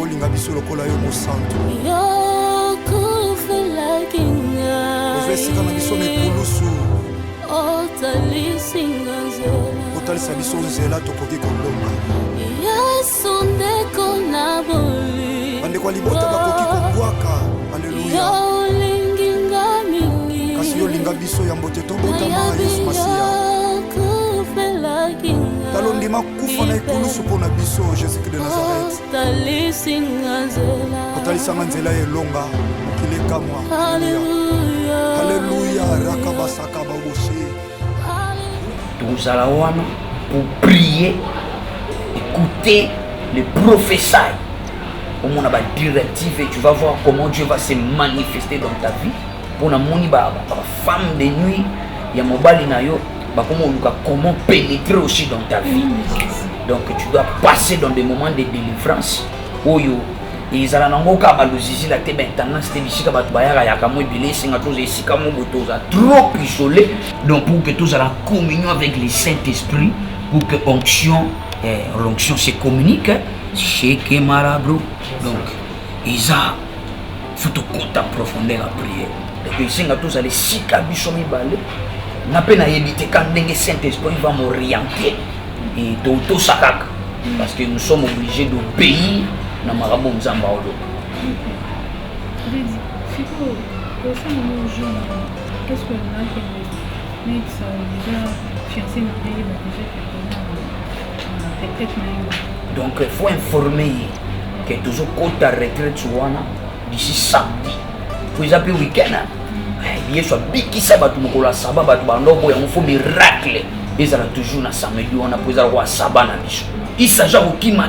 olinga biso lokola yo mosantu ozwesika na biso mekulusu otalisa biso nzela tokoki kolonga bandeko ya libota bakoki kobwaka aleluya kasi yolinga biso ya mbote tobotama yesu masiya talo ndima kufa na ekulusu mpo na biso jésus-christ de nazareth otalisanga nzela elonga mokili ekamwa aleluya rakabasaka baboshe tozala wana pour prier écouter les prophéties au monde a directive et tu vas voir comment Dieu va se manifester dans ta vie pour la moni ba femme de nuit ya mobali na yo ba comment pénétrer aussi dans ta vie donc tu dois passer dans des moments de délivrance oyo ezala nango ka balozizi la te maintenant c'était bisika ba bayaka ya kamo ebile singa toza esika mo botoza trop isolé donc pour que tous à la communion avec le Saint-Esprit pour que l'onction se communique chez Kemarabro donc isa faut te compte en profondeur la prière donc singa tous à les sika biso mibale na peine à éviter quand le Saint-Esprit va m'orienter et tout ça parce que nous sommes obligés d'obéir na marabout nzamba olo. Qu'est-ce que là mais ça déjà fiancé dans déjà donc il faut informer que toujours quand ta retraite d'ici samedi faut les appeler week-end il soit biki sabatu mokola saba batu bandoko yango faut miracle ezala toujours na samedi on a posé roi saba na biso il s'agit au kima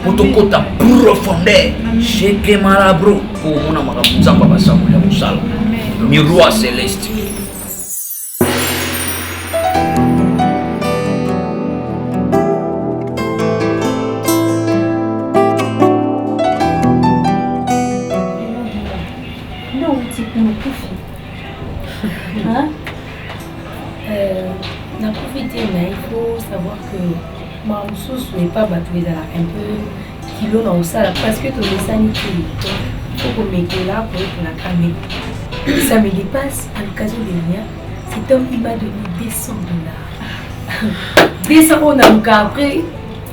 pour te côté profondeur chez Kemarabro pour mon amakambu nzamba basamu ya musala miroir céleste. Na profité, mais il faut savoir que ma ressource n'est pas battue un peu kilo dans ça parce que tout les sanitaires. Il faut qu'on mette là pour la caméra. Ça me dépasse à l'occasion de rien. Cet homme il m'a donné $200. 200 on a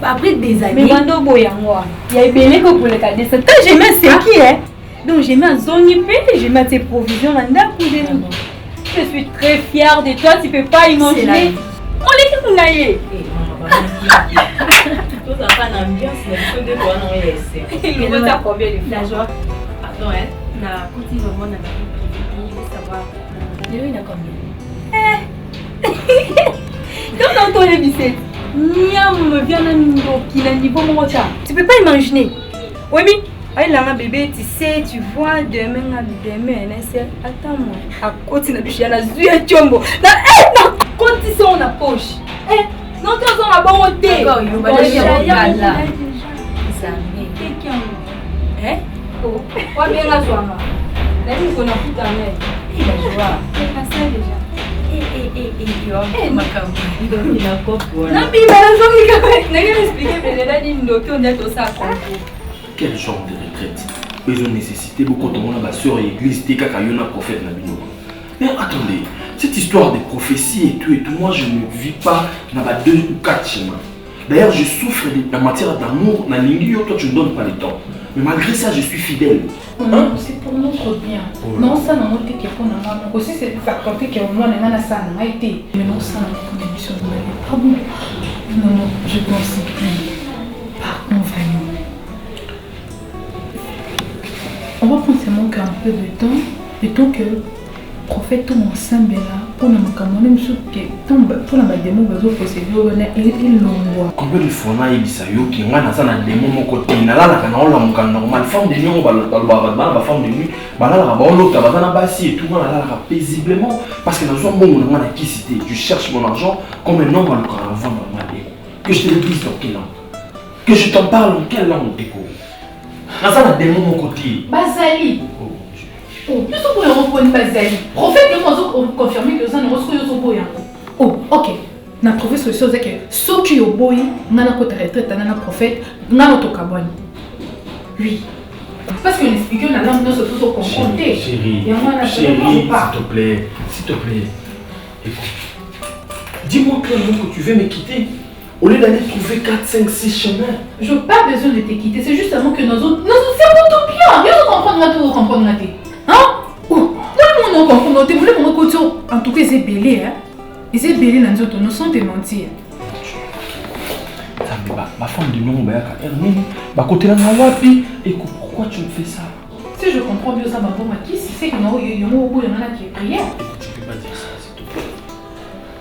après des années. Mais quand on boit il y a belé que pour le cas de ça. Quand j'ai mis c'est qui hein? Donc j'ai mis un zone IP, j'ai mis tes provisions là-dedans pour des nous. Je suis très fière de toi, tu peux pas imaginer. On est qui qu'on aille? Tout ça pas d'ambiance, mais il faut de quoi non laisser. Il nous a combien de la joie. Pardon hein. Na continue vraiment na vie privée, savoir. Il y a combien? Quand on entend les bicettes, niam vient à niveau qui n'a niveau mon chat. Tu peux pas imaginer. Oui mais aïe là ma bébé, tu sais, tu vois demain attends-moi. À côté de la la zuya chombo. Na côté son na poche. Non tu as la bonne thé. D'accord, il va là. Ça hein? Oh, quoi bien la joie. La vie qu'on a tout à l'heure. Il a joie. C'est passé déjà. Ma cam. Il a quoi pour non mais il va la joie quand même. N'a rien expliqué mais elle a dit nous on est au sac. Quel genre de retraite? Ils ont nécessité beaucoup de monde à la sœur et l'église, t'es qu'à un prophète Nabino. Mais attendez, cette histoire de prophétie et tout, moi je ne vis pas dans 2 ou 4 chemins. D'ailleurs, je souffre de la matière d'amour, dans l'ingénieur, toi tu ne donnes pas le temps. Mais malgré ça, je suis fidèle. Non, c'est pour notre bien. Non, ça n'a pas été pour nous. Aussi, c'est pour faire compter que moi, ça n'a été. Mais non, ça n'a pas été pour nous. Ah bon? Non, je pense que. Par contre, vraiment. On va prendre seulement un peu de temps, le temps que le prophète tombe ensemble là, pour la macamonem tombe, pour la démon, il l'envoie. Combien de fois on a eu ça, qui ont un démon mon côté, il a la normal, femme de nuit, on va la femme de nuit, et tout, on va paisiblement, parce que dans un bon moment, qui cité, tu cherches mon argent comme un homme à le vendre. Que je te le dise dans quelle langue? Que je t'en parle en quelle langue, Déco? Dans un démon mon côté. Bazali. Oh, plus on peut reprendre Bazali. Prophète, nous avons confirmé que ça ne reçoit pas au oh, ok. Na trouvé solution c'est que ceux qui au boy, na na côté retraite, na na prophète, na notre cabane. Oui. Parce que l'expliquer la langue ne se trouve confronter. Chérie, s'il te plaît. Écoute. Dis-moi clairement que tu veux me quitter. Au lieu d'aller trouver 4, 5, 6 chemins. Je n'ai pas besoin de te quitter, c'est justement que nous autres c'est tout bien. Nous comprendre la tête. Hein? Oh, non, comprendre. Vous voulez mon côté. En tout cas, c'est belé, hein? Et c'est belé dans nous autres, nous sommes des mentir. Ma femme de nom, bah côté là, wapi. Écoute, pourquoi tu me fais ça? Si je comprends bien ça, ma bonne qui c'est que nous, il y a un mot qui est prière. Écoute, tu peux pas dire ça, s'il te plaît.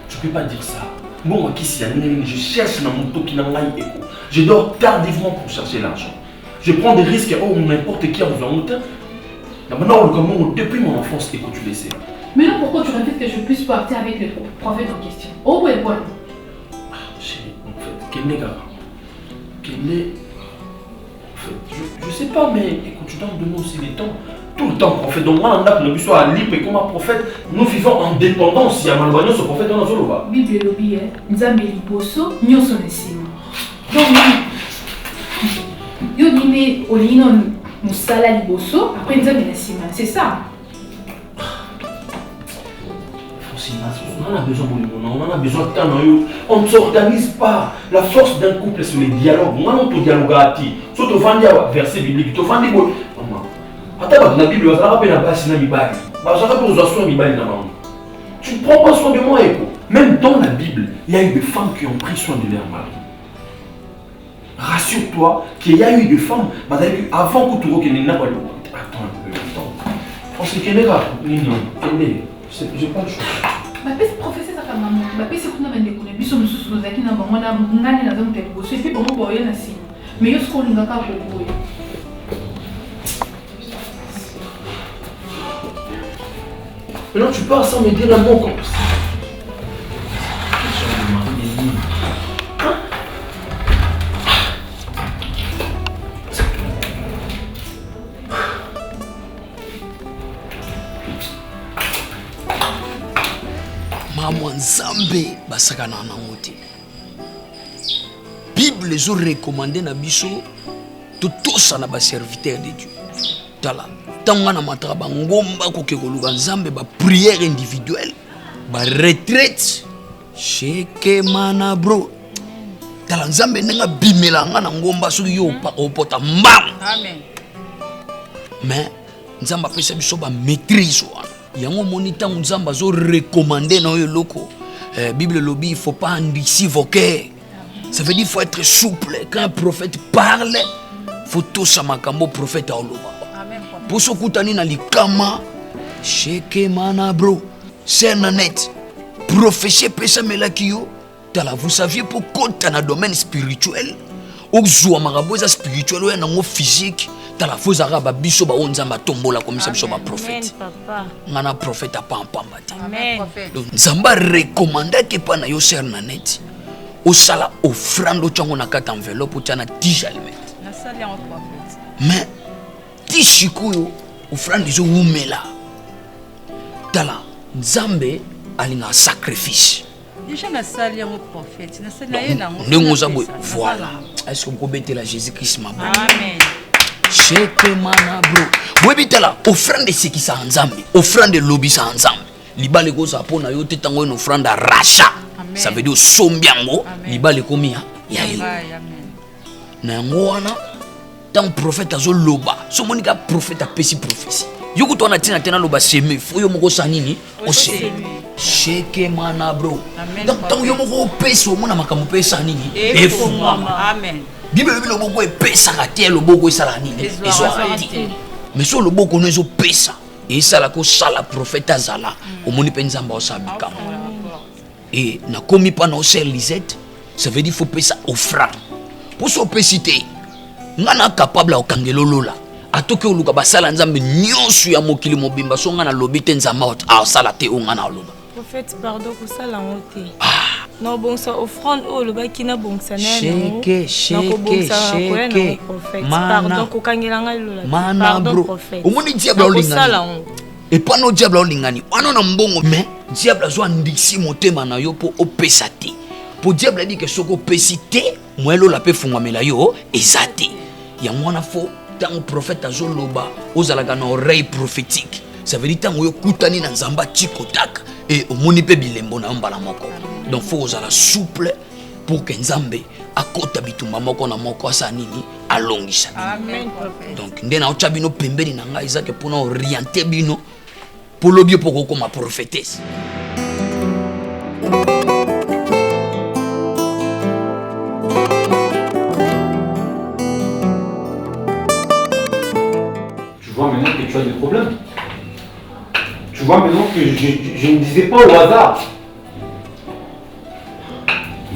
Tu peux pas dire ça. Moi, je cherche dans mon toki dans écho. Je dors tardivement pour chercher l'argent. Je prends des risques, n'importe qui en faisant monter. Maintenant, depuis mon enfance, écoute, tu le sais. Mais non, pourquoi tu répètes que je puisse partir avec le prophète en question? Oh, ouais, quoi? Chérie, en fait, quel est en fait, je sais pas, mais écoute, tu dois me donner aussi les temps. Tout le temps, prophète. Donc, moi, on soit à libre et comme un prophète, nous vivons en dépendance. Il y a malvoyance au prophète dans la zone. Bible et lobby, Nzambe liboso, nous sommes ici. Donc, yo dîner au lino, nous sala liboso, après Nzambe ici. C'est ça. On a besoin de monde, on a besoin de temps. On ne s'organise pas. La force d'un couple, c'est le dialogue. Moi, on peut dialoguer à ti. Surtout, on va verset biblique. Tu vas dire, attends, la Bible, ça va pas la base, c'est la Bible. Tu ne prends pas soin de moi, Eko. Même dans la Bible, il y a eu des femmes qui ont pris soin de leur mari. Rassure-toi qu'il y a eu des femmes, avant que tu reconnaisses pas le monde. Attends un peu, attends. Franchement, quel est là? J'ai pas le choix. Ma peste professeur ça comme maman. Ma peste c'est qu'on a des connaissances. Biso nous sommes aquí na bango na ngani na zamu tete bosso. Et puis bango boye na si. Mais yo ce qu'on linga ka boye. Mais non, tu pars sans me dire un mot comme ça. Mama Nzambe basakana nango te. Bible ezo recommandé na biso totosa na ba serviteur de Dieu. Tala tanga na mataka bangomba koke koluka Nzambe ba prière individuelle, ba retraite cheke mana bro. Tala Nzambe nenga bimela nga na ngomba soki yo opota mbam. Amen. Mais Nzambe apesa biso ba maîtrise wana. Yango moni tango Nzamba zo recommander na yo loko. Bible lobby, il faut pas endurcir vos cœurs. Ça veut dire qu'il faut être souple. Quand un prophète parle, faut tout ça makambo prophète a oloba. Pour ce kutani na likama, cheke mana bro. C'est net. Prophétie pesa melaki yo. Tala vous saviez pour kota na domaine spirituel. Okzwa maraboza spirituel ou nango physique. Tala faut araba biso ba onzamba tombola comme ça biso ba prophète. Ngana prophète a pas en pambate. Amen. Donc Nzamba recommanda ke pa na yo ser na net. Au sala offrande chango na kata enveloppe ou tana 10 almet. Na sali en prophète. Mais tishikuyo offrande zo umela. Tala Nzambe alinga sacrifice. Déjà na sali en prophète. Na sali na yena ngo. Ndongo zabwe voilà. Est-ce que vous pouvez la Jésus-Christ ma bonne? Amen. Cheke mana bro. Webitala offrande seki sa Nzambe. Offrande lobi sa Nzambe. Libale ko sa pona yo tetango une offrande rachat. Ça veut dire sombiango libale komia ya yo. Amen. Na ngwana tant prophète azo loba. So monika prophète a pesi prophétie. Yoko to na tina tena loba seme fo yo moko sanini o se. Cheke mana bro. Donc tant yo moko peso mona makambo pesa nini E fumama. Amen. Bible le boko pesa ka le boko sala nini ezwati. Mais so le boko no ezo pesa. Et ça la ko sala prophète azala. Omoni pe Nzamba osabika. Et na komi pa na oser Lisette, ça veut dire faut payer ça offrande. Pour so pesité, ngana capable o kangelo lola. Atoke oluka basala Nzambe nyonso ya mokili mobimba so ngana lobite Nzamba ot a sala te ngana loba. Prophète pardon ko sala ngote. Non bon ça offrande o loba kina bongsa na Sheke pardon ko kangela nga lola. Pardon prophète. Omoni diable olingani. Et pas no diable olingani. Wana na mbongo mais diable zo ndiksi motema na yo po opesa te. Po diable a dit que soko pesite, mwelo la pe fungwamela yo ezate. Ya mwana fo tant prophète azoloba ozalaka na oreille prophétique. Ça veut dire tango yo kutani na nzamba tikotaka et omoni pe bilembo na mbala moko. Donc faut ozala souple pour que nzambe akota bitumba moko na moko asa nini alongisa. Amen. Donc ndena ocha bino pembeni na ngai ezake pour orienter bino pour lobie pour ko ma prophétesse. Tu vois maintenant que tu as des problèmes. Tu vois maintenant que je ne disais pas au hasard.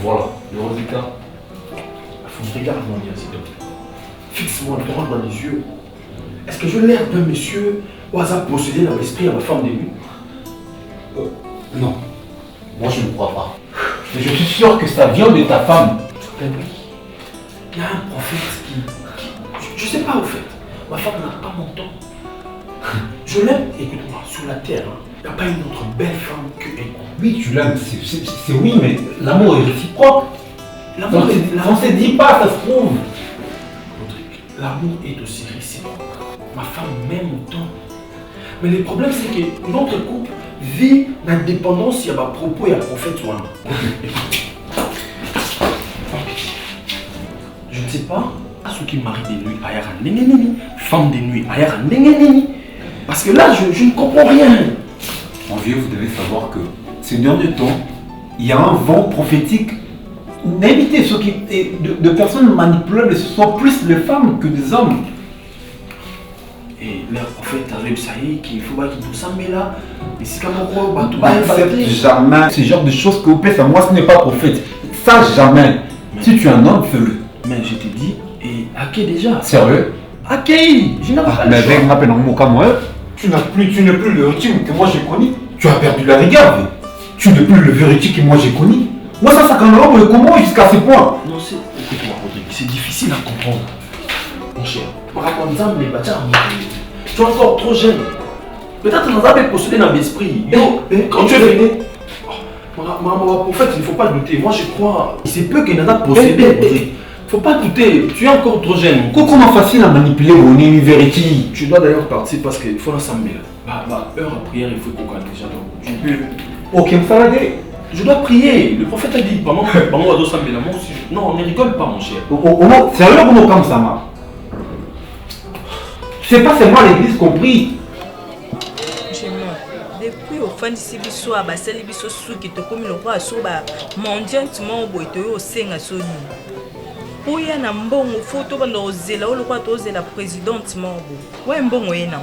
Voilà, le résultat. Regarde-moi bien, s'il te plaît. Fixe-moi droit dans les yeux. Est-ce que je l'air d'un monsieur au hasard possédé dans l'esprit à ma femme de nuit? Non, moi je ne crois pas. Mais je suis sûr que ça vient de ta femme. Ben oui. Il y a un prophète qui... Je sais pas au fait. Ma femme n'a pas mon temps. Je l'aime, écoute-moi, sur la terre, il n'y a pas une autre belle femme que elle. Oui, tu l'aimes, c'est oui, mais l'amour est réciproque. L'amour Ça ne se dit pas, ça se trouve. Rodrigue, l'amour est aussi réciproque. Ma femme m'aime autant. Mais le problème, c'est que notre couple vit l'indépendance, il y a ma propos et un prophète ou un. Je ne sais pas, à ceux qui marient des nuits, ailleurs à Nengeneni, femme des nuits, ailleurs à Nengeneni. Parce que là, je ne comprends rien. Mon vieux, vous devez savoir que ces derniers temps, il y a un vent prophétique. N'évitez ceux qui de personnes manipulables, ce sont plus les femmes que des hommes. Et leur prophète Azeb Saïd, qu'il faut pas qu'il tout ça, mais là, et c'est comme on N'accepte jamais ce genre de choses que vous faites. Moi, ce n'est pas prophète. Ça, jamais. Mais si tu es un homme, fais-le. Mais je t'ai dit, et à qui déjà? Sérieux? À qui? Je n'ai pas Mais le choix. avec ma peine en mon cas, moi, tu n'es plus le Riti que moi j'ai connu. Tu as perdu la rigueur. Tu n'es plus le vérité que moi j'ai connu. Moi, ça quand même, comment jusqu'à ce point? Non, c'est... Écoute-moi, Rodrigue, c'est difficile à comprendre. Mon cher, raconte-moi, mais tu es encore trop jeune. Peut-être que nous avons possédé dans l'esprit. Quand tu es venu, ma prophète, il ne faut pas douter. Moi, je crois, c'est peu qu'il nous a possédé. Il ne faut pas douter, tu es encore trop jeune. Comment facile à manipuler mon vérité? Tu dois d'ailleurs partir parce qu'il faut l'ensemble. Heure à prière, il faut qu'on gagne déjà. Tu peux... Ok, ça va dire. Je dois prier. Le prophète a dit, pendant on va s'embêter. Non, on ne rigole pas, mon cher. Sérieux, comment comme ça, ma? C'est pas seulement l'église compris. Depuis au fin de ce biso à basel biso sou qui te comme le roi sur ba mondialement au boito au senga soni. Oya na mbongo photo bando ozela o le roi tozela présidente mambo. Ouais mbongo yena.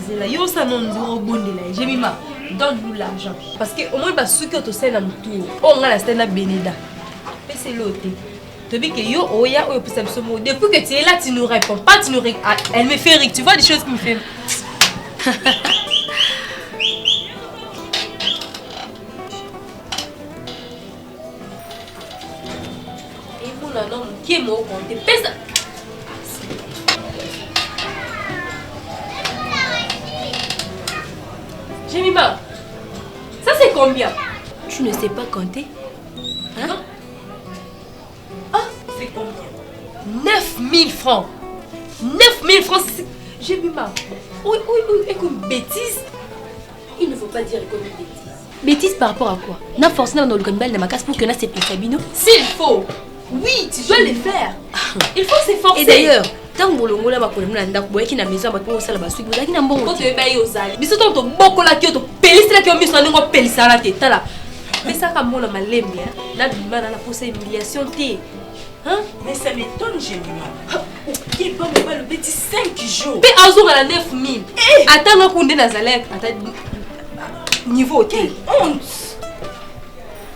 Zela yo ça non nziro bondela. J'ai mis ma donne-nous l'argent parce que au moins ba sou que to sena mutu. On a la stena beneda. Et c'est l'autre. Depuis que yo oya oyo pour ça mot. Depuis que tu es là tu nous réponds pas, tu nous elle me fait rire, tu vois des choses qui me fait. Et pour la norme qui est mort on te pèse. J'ai mis ma. Ça c'est combien? Tu ne sais pas compter? Hein? Ah, c'est combien? 9000 francs. 9000 francs, j'ai mis ma. Oui, écoute, bêtise. Il ne faut pas dire comme bêtise. Bêtise par rapport à quoi? N'a forcément dans le gonbal de ma casse pour que n'a c'est plus Sabino. S'il faut. Oui, tu dois le faire. Il faut s'efforcer. Et d'ailleurs, tant que vous avez problème dans la qui n'a maison pour ça la bas vous avez un bon. Quand tu es baillé aux allées. Mais c'est ton beaucoup la qui te pélis la qui ont mis sur nous pélis à la tête là. Mais ça comme moi la malem bien. La bima dans la posse humiliation té. Hein? Mais ça m'étonne, j'ai vu. Qui est pas le petit 5 jours. Mais à jour à la 9000. Attends, on a condé Nazalek. Attends. Niveau quelle honte.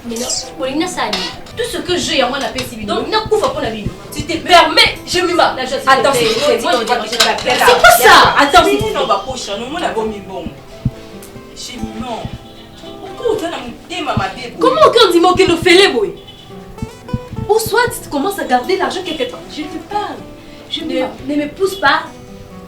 Mais non, pour les Nassani, tout ce que j'ai, moi, la paix civile. Donc, n'a pas pour la vie. Tu te permets, je me mets. Attends, c'est quoi ça? Attends, c'est non, bah, poche, nous, on a bon, bon. Chez non. Comment aucun dit moi qu'il nous fait les boys? Ou soit tu commences à garder l'argent quelque part. Je te parle. Ne me pousse pas,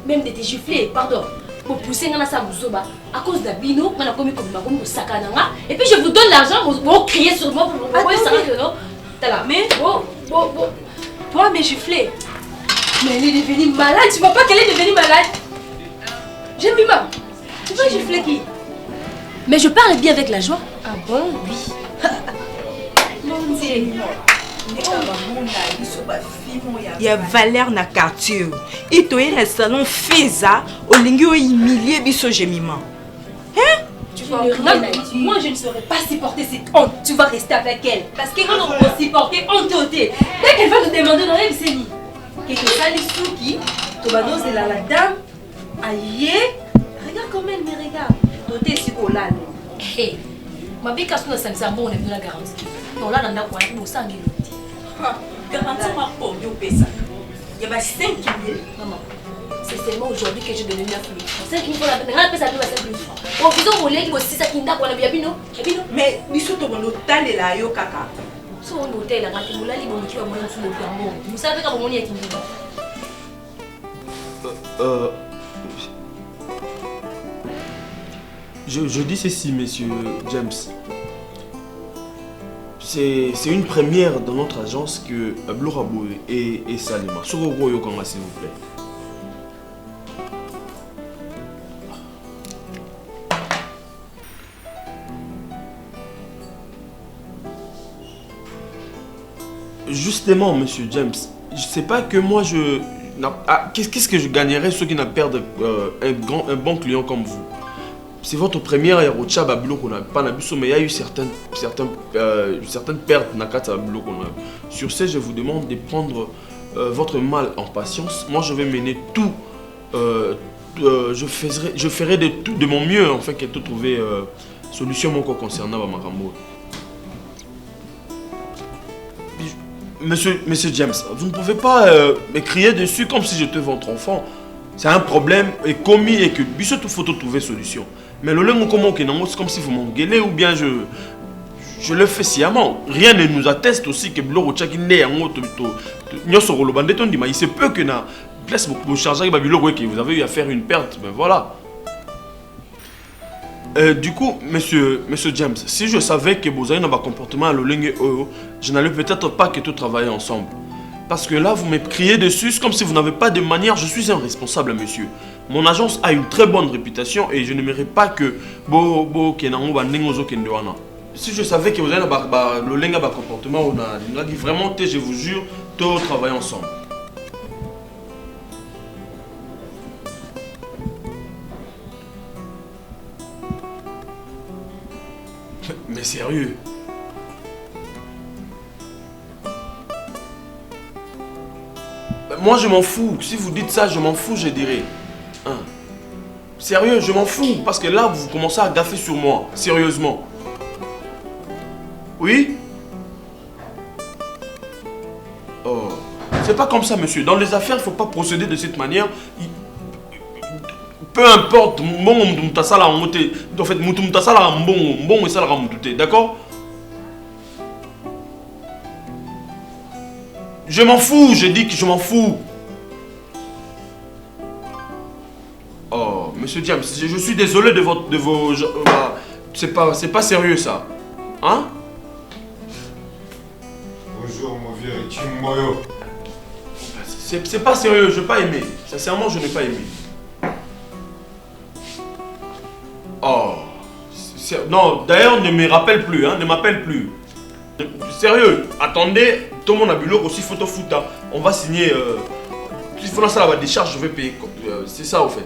même de te gifler, pardon. Pour pousser dans sa bouzoba à cause d'Abino, on a commis comme ma roue sakananga. Et puis je vous donne l'argent, vous criez sur moi pour vous voir ça que non. T'as là. Mais bon. Toi, mais gifler. Mais elle est devenue malade. Tu vois pas qu'elle est devenue malade? J'aime Mima. Tu vois, j'ai fléqui. Mais je parle bien avec la joie. Ah bon? Oui. Mon Dieu. Il y a Valère na quartier. Et toi, il reste salon Feza. Au lingue humilié biso gemima. Hein? Tu vas moi, je ne saurais pas supporter cette honte. Tu vas rester avec elle. Parce qu'elle va nous supporter honte. Dès qu'elle va nous demander dans l'Ebseni. Quelque ça, les souki. Tobanos est là, la dame. Aïe. Regarde comment elle me regarde. Doté ici au lal. Hé. Ma belle casse nous ça bon, on est venu la garantie. Non, là, on a quoi? Nous sang Garantie ma pauvre, yo pesa. Il y a 5 000. Maman, c'est seulement aujourd'hui que j'ai donné 9 000 francs. 5 000 francs, on a payé 5 000 francs. On faisait rouler, il aussi ça qui n'a pas de bien. Mais biso to mon hôtel est là yo kaka. So on hôtel là, quand on l'a libre, on tue à moi sur le plan. Vous savez comment on y est Je dis ceci, monsieur James. C'est une première dans notre agence que Blorabo et Salima. Sororo Yokanga, s'il vous plaît. Justement, monsieur James, je sais pas que moi je... Qu'est-ce que je gagnerais ceux qui n'ont perdu un bon client comme vous? C'est votre première Yarocha Babilo qu'on a pas nabuso, mais il y a eu certaines pertes Nakata Babilo qu'on a. Sur ce, je vous demande de prendre votre mal en patience. Moi, je vais mener tout. Je ferai de mon mieux afin que tu trouves solution mon concernant Marambo. Monsieur James, vous ne pouvez pas me crier dessus comme si j'étais votre enfant. C'est un problème et commis et que il faut trouver solution. Mais le lengo c'est comme si vous m'engueulez ou bien je le fais sciemment. Rien ne nous atteste aussi que Bloro Tchakinde il se peut que na place vous chargez que vous avez eu à faire une perte, mais voilà. Du coup, monsieur James, si je savais que vous avez un comportement à l'olenge, je n'allais peut-être pas que tout travailler ensemble. Parce que là, vous me criez dessus, c'est comme si vous n'avez pas de manière. Je suis un responsable, monsieur. Mon agence a une très bonne réputation et je n'aimerais pas que si je savais que vous avez un comportement, on a dit vraiment, je vous jure, tout travailler ensemble. Mais sérieux. Moi je m'en fous. Si vous dites ça, je m'en fous, je dirais. Hein. Sérieux, je m'en fous. Parce que là, vous commencez à gaffer sur moi. Sérieusement. Oui? Oh. C'est pas comme ça, monsieur. Dans les affaires, il ne faut pas procéder de cette manière. Peu importe. En fait, d'accord? Je m'en fous, je dis que je m'en fous. Oh, monsieur James, je suis désolé de vos... c'est pas sérieux ça. Hein? Bonjour mon vieux, tu moyo. C'est pas sérieux, je n'ai pas aimé. Sincèrement, je n'ai pas aimé. Oh. Non, d'ailleurs, ne me rappelle plus, hein, ne m'appelle plus. Sérieux, attendez, tout le monde a bu l'eau aussi, photo fouta. On va signer. Si il faut lancer la décharge, je vais payer. C'est ça, au fait.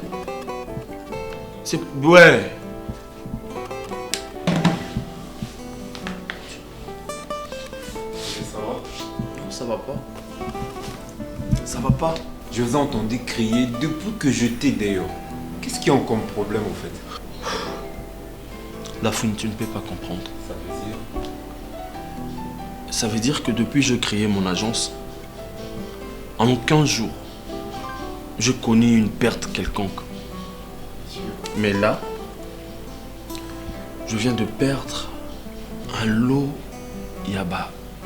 C'est. Ouais. Ça va? Non, ça va pas. Ça va pas. Je vous ai entendu crier depuis que je t'ai dehors. Qu'est-ce qu'ils ont comme problème, au fait? La fouine, tu ne peux pas comprendre. Ça veut dire? Ça veut dire que depuis que j'ai créé mon agence, en 15 jours, je connais une perte quelconque. Mais là, je viens de perdre un lot, il y a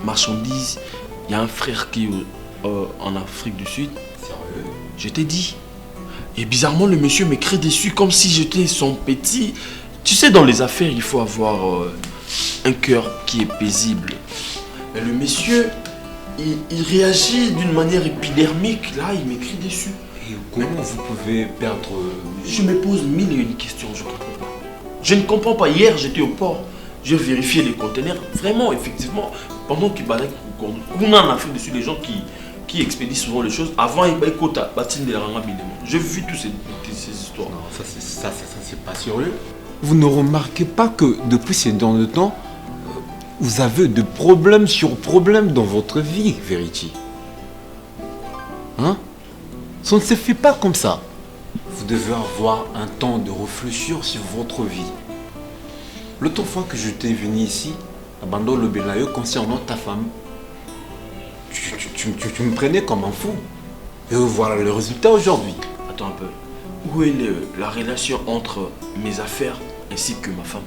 marchandises, il y a un frère qui est en Afrique du Sud. Sérieux? Je t'ai dit. Et bizarrement, le monsieur m'écrit dessus comme si j'étais son petit. Tu sais, dans les affaires, il faut avoir un cœur qui est paisible. Et le monsieur il réagit d'une manière épidermique. Là, il m'écrit dessus. Et comment vous pouvez perdre... Je me pose mille et une questions, je comprends pas. Je ne comprends pas. Hier, j'étais au port. J'ai vérifié les conteneurs. Vraiment, effectivement, pendant qu'il balait, on a fait dessus les gens qui expédient souvent les choses. Avant, il y avait quota, bâtiment de la ranga. J'ai vu toutes ces histoires. Non, ça c'est pas sérieux. Vous ne remarquez pas que depuis ces derniers temps, vous avez de problèmes sur problèmes dans votre vie, Verity? Hein? Ça ne se fait pas comme ça. Vous devez avoir un temps de réfléchir sur votre vie. L'autre fois que je t'ai venu ici, à Bando le Belayo, concernant ta femme, tu me prenais comme un fou. Et voilà le résultat aujourd'hui. Attends un peu. Où est la relation entre mes affaires ainsi que ma femme?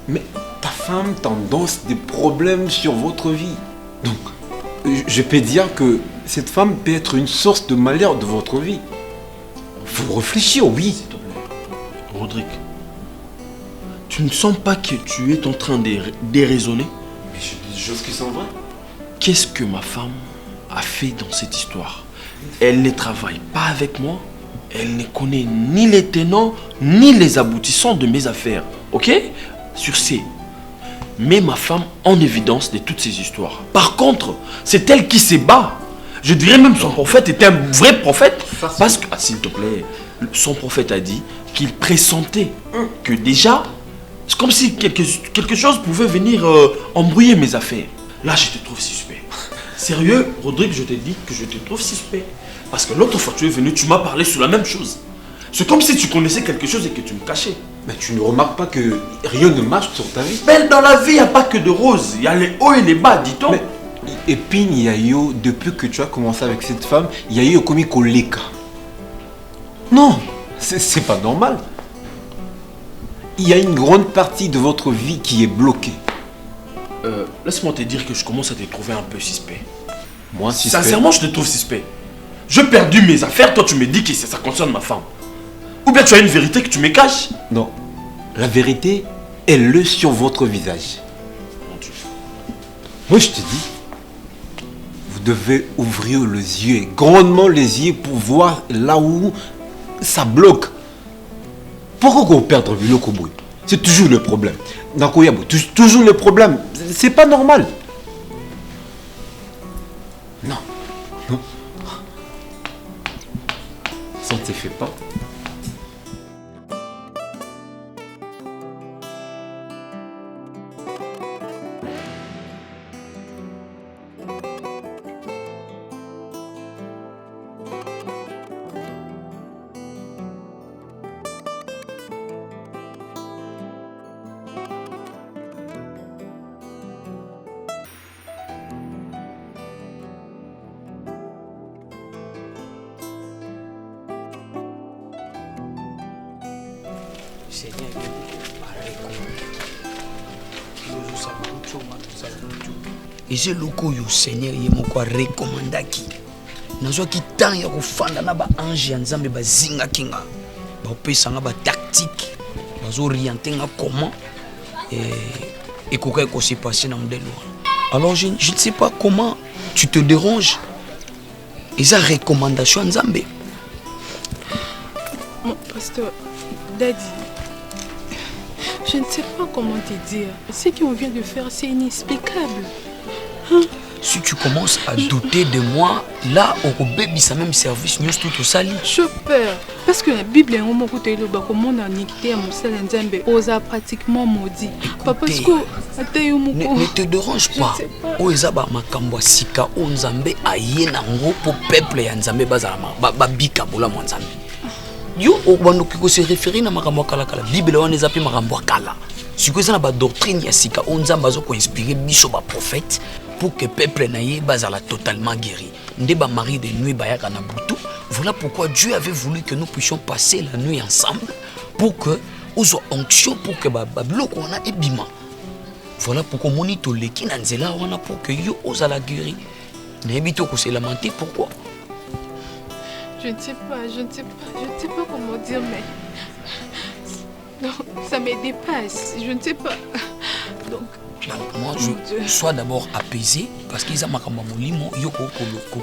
Mais ta femme t'endosse des problèmes sur votre vie. Donc, je peux dire que cette femme peut être une source de malheur de votre vie. Faut réfléchir, oui. S'il te plaît. Rodrigue, tu ne sens pas que tu es en train de déraisonner? Mais je dis des choses qui sont vraies. Qu'est-ce que ma femme a fait dans cette histoire? Elle ne travaille pas avec moi. Elle ne connaît ni les tenants, ni les aboutissants de mes affaires. Ok? Sur ces, mets ma femme en évidence de toutes ces histoires. Par contre, c'est elle qui se bat. Je dirais même son prophète était un vrai prophète. Parce que, s'il te plaît, son prophète a dit qu'il pressentait que déjà, c'est comme si quelque chose pouvait venir embrouiller mes affaires. Là, je te trouve suspect. Sérieux, Rodrigue, je te dis que je te trouve suspect. Parce que l'autre fois tu es venu, tu m'as parlé sur la même chose. C'est comme si tu connaissais quelque chose et que tu me cachais. Mais tu ne remarques pas que rien ne marche sur ta vie? Mais dans la vie, il n'y a pas que de roses. Il y a les hauts et les bas, dit-on. Mais, et puis, il y a eu, depuis que tu as commencé avec cette femme, il y a eu comme Koleka. Non, c'est pas normal. Il y a une grande partie de votre vie qui est bloquée. Laisse-moi te dire que je commence à te trouver un peu suspect. Moi, suspect. Sincèrement, je te trouve suspect. J'ai perdu mes affaires, toi tu me dis que ça concerne ma femme. Ou bien tu as une vérité que tu me caches? Non, la vérité est le sur votre visage. Mon Dieu. Moi je te dis, vous devez ouvrir les yeux, grandement les yeux pour voir là où ça bloque. Pourquoi vous perdez le cowboy? C'est toujours le problème. Dans Koyabo, toujours le problème. C'est pas normal. Non. Non. Ça ne se fait pas. eza eloko oyo seigneur ye moko arekomandaki nazwaki temps ya kofanda na baange ya nzambe bazingaki nga baopesanga batactique bazoriente nga comment ekoka ekose passer na modèle wana. Alors je ne sais pas comment tu te déranges. Eza recommandation ya nzambe. Mon pasteur, Daddy, je ne sais pas comment te dire. Ce qu'on vient de faire, c'est inexplicable. Hein? Si tu commences à douter de moi, là, au bébé, ça même service, nous tout ça. Je peur. Parce que la Bible est un mot qui est comment on a niqué à mon seul nzambe, osa pratiquement maudit. Parce que ne te dérange pas. Osa ba makambo sika o nzambe aye nango pour peuple ya nzambe bazala ba bika bola mo nzambe. Yo o bando ki se référer na makambo kala kala. Bible wana ezapi makambo kala. Siko eza na ba doctrine ya sika o nzambe azo ko inspirer biso ba prophète pour que peuple naïe bazala totalement guéri. Ndeba mari de nuit bayaka na butu. Voilà pourquoi Dieu avait voulu que nous puissions passer la nuit ensemble pour que aux onction pour que babloko wana ebima. Voilà pourquoi monito leki na nzela wana pour que yo ozala guéri. N'habito ko se lamenter pourquoi? Je ne sais pas comment dire, mais non, ça me dépasse. Je ne sais pas. Donc Donc moi, je sois d'abord apaisé parce qu'ils ont makambo molimo yo ko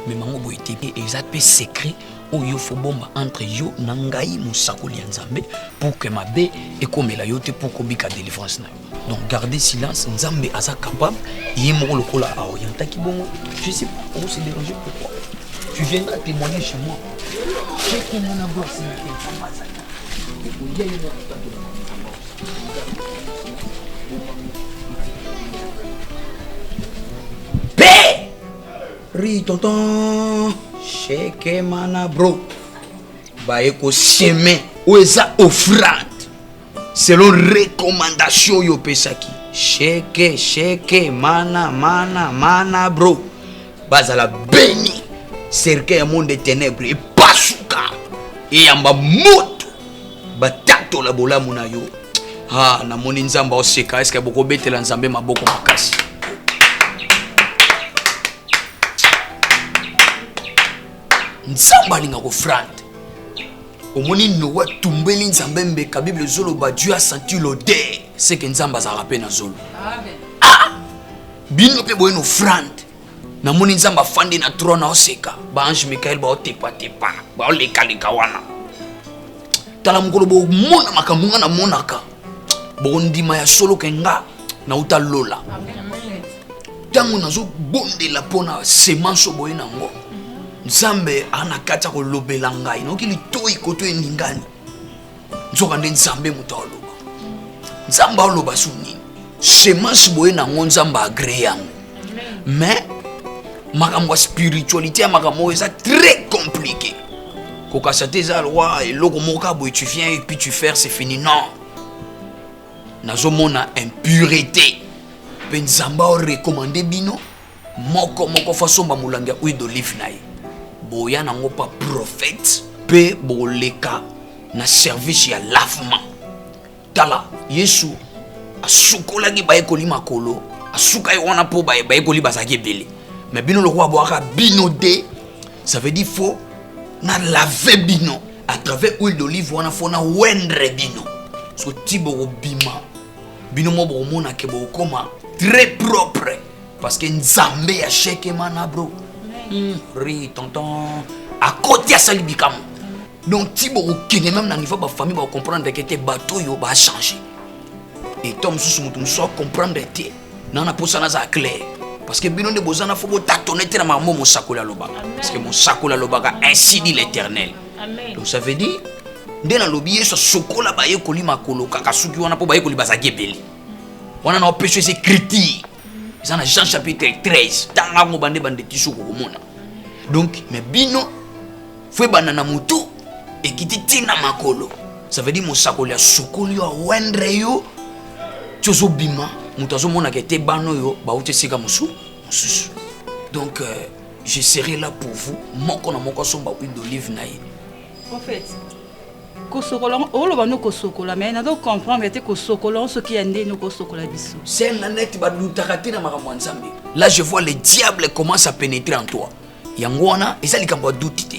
memango boité et ils ont secret où yo faut bomba entre yo nangai musakoli nzambe pour que ma bé et comme la yote pour kobika délivrance na. Donc gardez silence, nzambe asa capable y moko lokola a orienta ki bongo. Je sais pas comment se déranger pourquoi. Tu viendras témoigner chez moi. Je sais qu'on a bossé Ri tonton Sheke mana bro ba eko semaine ou eza offrande selon recommandation yo pesaki Sheke mana bro bazala béni cercle ya monde des ténèbres et pasuka et yamba moto batato la bolamu na yo na moni nzamba oseka est-ce que boko betela nzambe maboko makasi. Nzamba linga ko frante. Omoni noa tumbeli nzambe mbeka Bible zolo ba Dieu a senti l'odeur. C'est que nzamba za rappé na zolo. Amen. Ah! Bino pe boyeno frante. Na moni nzamba fandi na trône na oseka. Ba ange Michael ba otepa. Ba oleka wana. Tala mukolo bo mona makamunga na monaka. Bo ndima ya solo kenga na uta lola. Amen. Tango nazo bonde la pona semence boyena ngo. Nzambe anakata ko lobela ngai noki litoi koto eningani nzoka nde nzambe muta oloba nzamba oloba suni semence boye na nzamba agréant mais makambo spiritualité makambo eza très compliqué kokasa te za loi eloko moka boye tu viens et puis tu fais c'est fini non nazomona impureté pe nzamba o recommander bino moko fasomba mulanga huile d'olive nae boya nango pa prophète pe boleka na service ya lavement tala Yesu asukola ki baye kolima kolo asuka wana po baye koliba zaki belé mais bino le roi boaka bino de ça veut dire faut na laver bino à travers huile d'olive wana faut na wendre bino so tibo bima bino mo bo mona ke bo koma très propre parce que nzambe ya Sheke mana bro. Ri tonton à côté à salibikam donc tibo okene même na niveau ba famille ba comprendre que te bateau yo ba changer et tom sous mutum so comprendre te na posa na za clair parce que bino de bozana faut tâtonner te na mamo mo sakola loba parce que mon sakola loba ainsi dit l'Éternel. Amen. Donc ça veut dire nde na lobi yeso sokola ba ye kolima kolo kaka suki wana po ba ye koliba za gebeli wana na opesho c'est critique. Dans Jean chapitre 13, dans la bande tissu komona. Donc, mais bino, fwe banana mutu et qui tina makolo. Ça veut dire mon sakolia sokoli wa wendre yo. Tiozo bima, mutazo mona kete bano yo, ba uti sika musu. Donc, je serai là pour vous. Moko na moko somba huile d'olive nae. Prophète. Kosokola oloba no kosokola mais na do comprendre te kosokola ce qui ende no kosokola biso c'est na net ba lutakati na makambo nzambe là je vois le diable commence à pénétrer en toi yangwana eza likambo douti te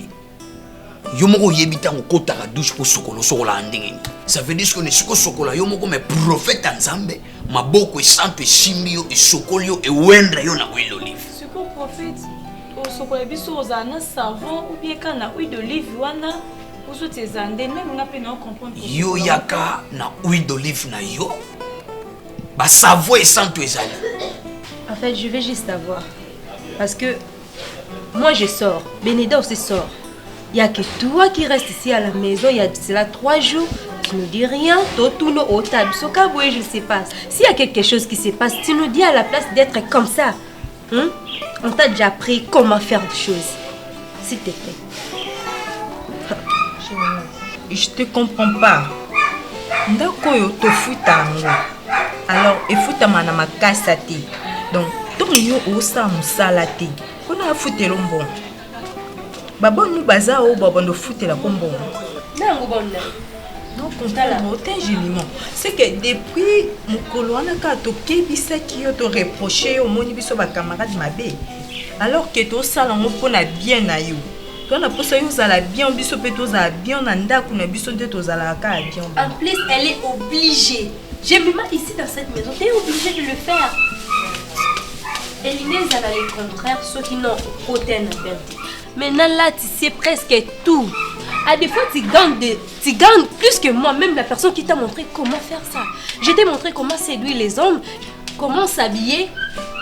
yo moko yebita ngokota douche pour sokola ndenge ça veut dire que ne siko sokola yo moko mais prophète nzambe maboko esanto esimbio esokolio e wendre yo na huile d'olive siko prophète sokola biso ozana savon ou bien kana huile d'olive wana. Yo yaka na huile d'olive na yo ba savon et sans tout ezali. En fait, je vais juste avoir parce que moi je sors, Beneda aussi sort. Il y a que toi qui reste ici à la maison, il y a cela 3 jours, tu ne dis rien, tout le au table, je ne sais pas. S'il y a quelque chose qui se passe, tu nous dis à la place d'être comme ça. On t'a déjà appris comment faire des choses. S'il te plaît. Je te comprends pas. Ndako yo to futango. Alors, e futama na makasa te. Donc, to yo osa musala te. Kona futelo mbon. Baba nous baza o baba ndo futela kombo. Nango bonna. Non, comprends c'est que depuis mukolo wana ka to kebisa ki yo to reprocher au moni biso ba camarade mabe. Alors que to sala ngo pona bien na yo. Quand on a posé la bien, biso peto za bien nanda kuna biso de tozala ka bien. En plus, elle est obligée. J'ai mis ici dans cette maison, tu es obligée de le faire. Éliminer le contraire, ceux qui n'ont côté n'a perdu. Maintenant là, tu sais presque tout. À des fois, tu gagnes plus que moi, même la personne qui t'a montré comment faire ça. Je t'ai montré comment séduire les hommes, comment s'habiller,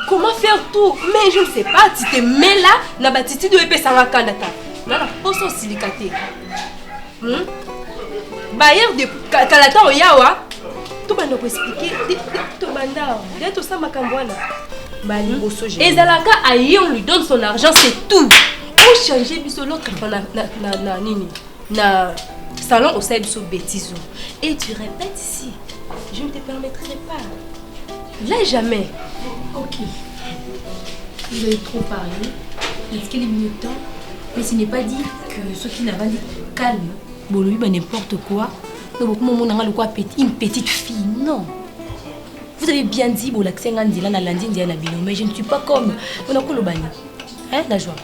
comment faire tout. Mais je ne sais pas, tu te mets là, na batiti de épée sans la candata. Là, la poste au silicaté. Bayer de Kalata Oyawa, tout le monde peut expliquer. Tout le monde, tout ça, ma cambouana. Et Zalaka, on lui donne son argent, c'est tout. Pour changer l'autre na salon au sein de ce bêtise. Et tu répètes ici, je ne te permettrai pas. Là, jamais. Ok. Vous avez trop parlé. Est-ce qu'il est mieux de temps? Mais ce n'est pas dit que ceux qui n'avaient dit calme. Bon, lui, ben, n'importe quoi. Donc, une petite fille. Non. Vous avez bien dit, bon, l'accès Ngandila, mais je ne suis pas comme. On a quoi le bani? Hein, la joie.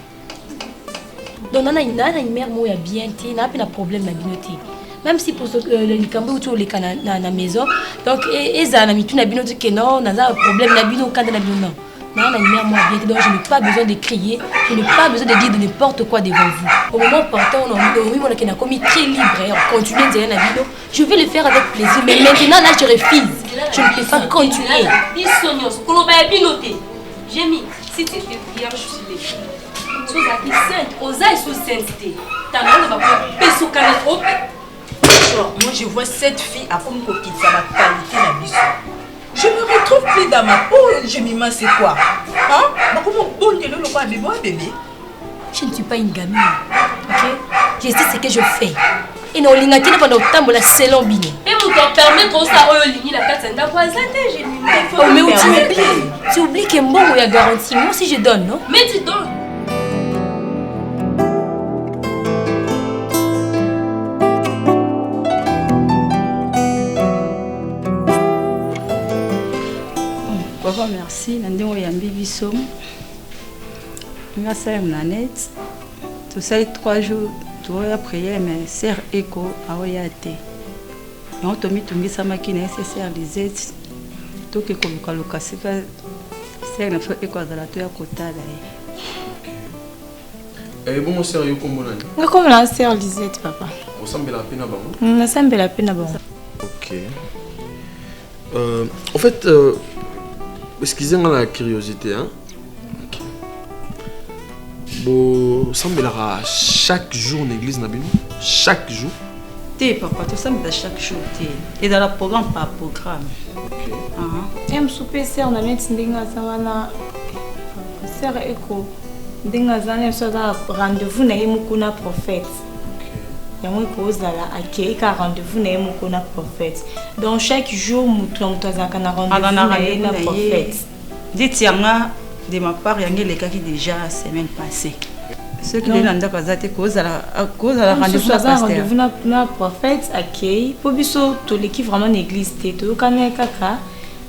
Donc, on a une mère qui a bien été, on a un problème dans la binoté. Même si pour les cambous ou les canaux dans la maison, donc, ils ont mis tout la binoté que non, on a un problème dans la binoté, non. Non, on a une mère moi bien, donc je n'ai pas besoin de crier, je n'ai pas besoin de dire de n'importe quoi devant vous. Au moment portant, on a commis très libre, on continue de dire la vidéo. Je vais le faire avec plaisir, mais maintenant là je refuse. Je ne peux pas continuer. J'ai mis, si tu étais prière, je suis déçue. Sous la sainte, aux ailes sous sainteté. Ta main ne va pas péso canette. Moi je vois cette fille à comme coquille, ça va qualité la biso. Je me retrouve plus dans ma peau, je m'y mets c'est quoi? Hein? Comment on dit le quoi bébé? Je ne suis pas une gamine. Ok? Je sais ce que je fais. Et non, l'ingati n'est pas dans le temps de la selon bine. Et vous te permettre de ça, l'ingati la carte d'un voisin, j'ai mis. Oh, mais tu oublies que bon, il y a garantie. Moi aussi je donne, non? Mais tu donnes. Papa, merci. Nandingo yambi biso. Merci à Nanette. Tout ça, 3 jours, tu vas prier, mais sœur Eko a oyate. On t'a mis tout ça makine, c'est sœur Lisette. Tout que comme le casse, sœur n'a fait Eko dans la toile à côté là. Et bon, sœur Eko comment on a? Comme la sœur Lisette, papa. On semble la peine à bon. On semble la peine à bon. Ok. En fait, excusez-moi la curiosité, hein. Ok. Bon, semble à chaque jour en église Nabino. Chaque jour. T'es papa, tout ça mais chaque jour t'es. Et dans le programme par programme. Ok. Je me soupe sœur na mettre ndinga sawana. Sœur Eko. Ndinga zane soda rendez-vous na yemukuna prophète. Il y a un rendez-vous avec un prophète. Donc chaque jour, nous avons un rendez-vous avec un prophète. Dites de ma part, il y a les cas qui déjà la semaine passée. Ceux qui ont rendez-vous avec un prophète, pour que l'équipe vraiment l'église, tout le kaka,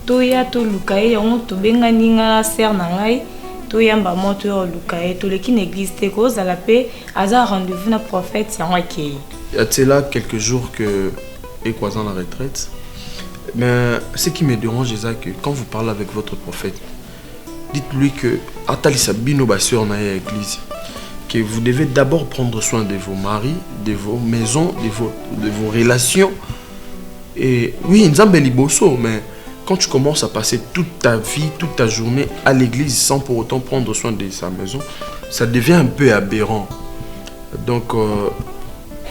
tout ya tout lukaye, on to benga ninga ser nangai. Tout yamba moto lukaye, tout l'équipe l'église, cause à la paix, à un rendez-vous avec un prophète, c'est un accueil. Il y a là quelques jours que Ekoazan la retraite. Mais ce qui me dérange, c'est que quand vous parlez avec votre prophète, dites-lui que Atalisa Bino Basseur na l'église, que vous devez d'abord prendre soin de vos maris, de vos maisons, de vos relations. Et oui, Nzambeli Bosso, mais quand tu commences à passer toute ta vie, toute ta journée à l'église sans pour autant prendre soin de sa maison, ça devient un peu aberrant. Donc,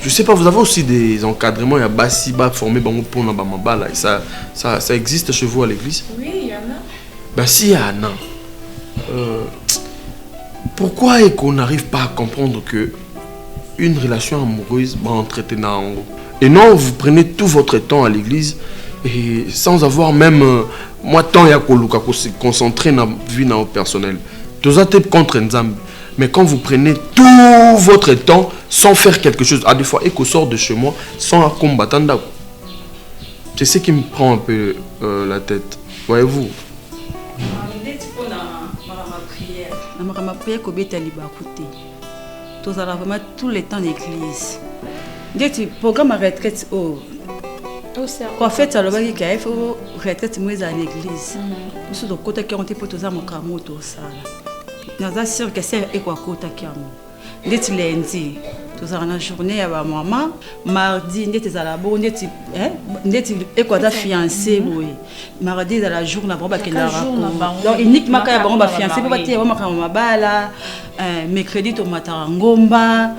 je sais pas, vous avez aussi des encadrements, il y a Bassiba formé pour Nabamaba, ça existe chez vous à l'église? Oui, il y en a. Ben si il y en a, pourquoi est-ce qu'on n'arrive pas à comprendre que une relation amoureuse va entretenir en haut? Et non, vous prenez tout votre temps à l'église et sans avoir même moi temps ya koluka ko se concentrer dans vie na personnel. Tous êtes contre Nzambe. Mais quand vous prenez tout votre temps sans faire quelque chose, à des fois, et qu'on sort de chez moi sans combattre, c'est ce qui me prend un peu la tête. Voyez-vous? Ma prière, tu as vraiment tout le temps d'église. Le programme à retraite, prophète alobaki ke faut retraite moi à l'église biso tokotaki yango te mpo toza makambo tosala naza sûr ke ser ekokotaki yango ndeti lundi tozala na journée ya bamama mardi ndeti ezala bo ndeti ekoaza fiancé boye mardi ezala jour na bango bakendaka donc uniquement kaka ya bango bafiancé mpo batia bango makambo mabala mercredi tomataka ngomba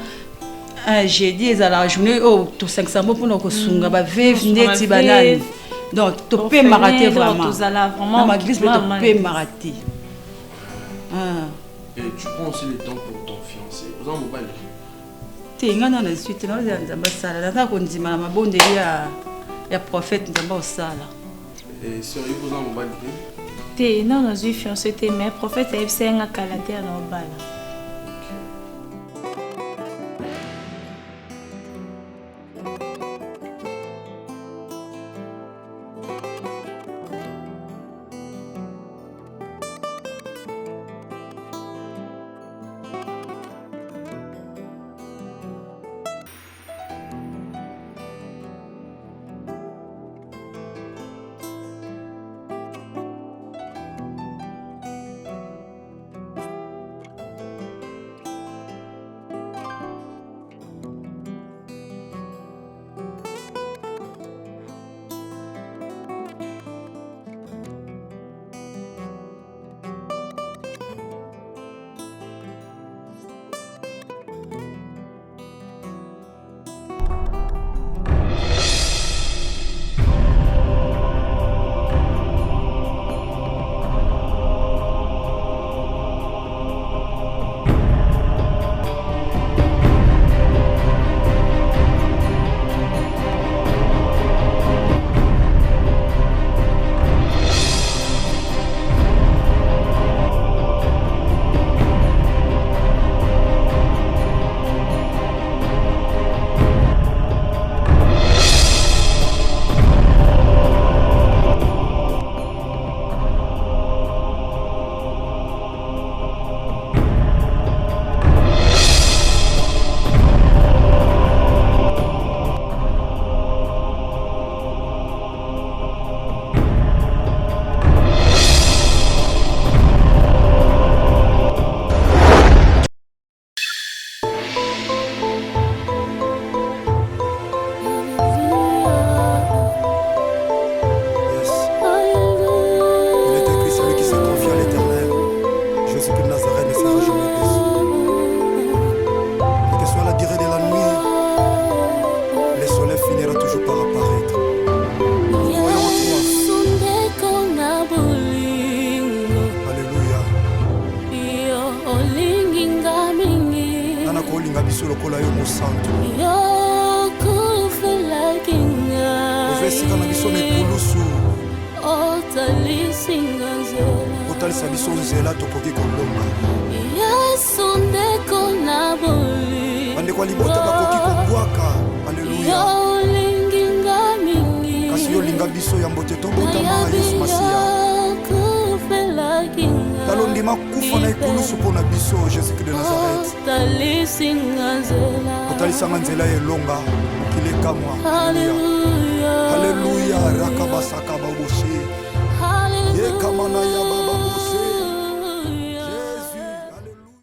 jeudi ezala journée oyo tosangisa mpo mpona kosunga baveve ndeti banani donc topemaka te vraiment na maglise mpe topemaka te. Et tu prends aussi le temps pour ton fiancé. Vous en mobile. Te ngana na suite na nzamba sala na ko ndima na mabondeli ya prophète nzamba osala. Et sérieux vous en mobile? Te non na zui fiancé te mais prophète a fait un kalater na obala. Alléluia, rakabasaka baboshi. Ye kamana ya baba.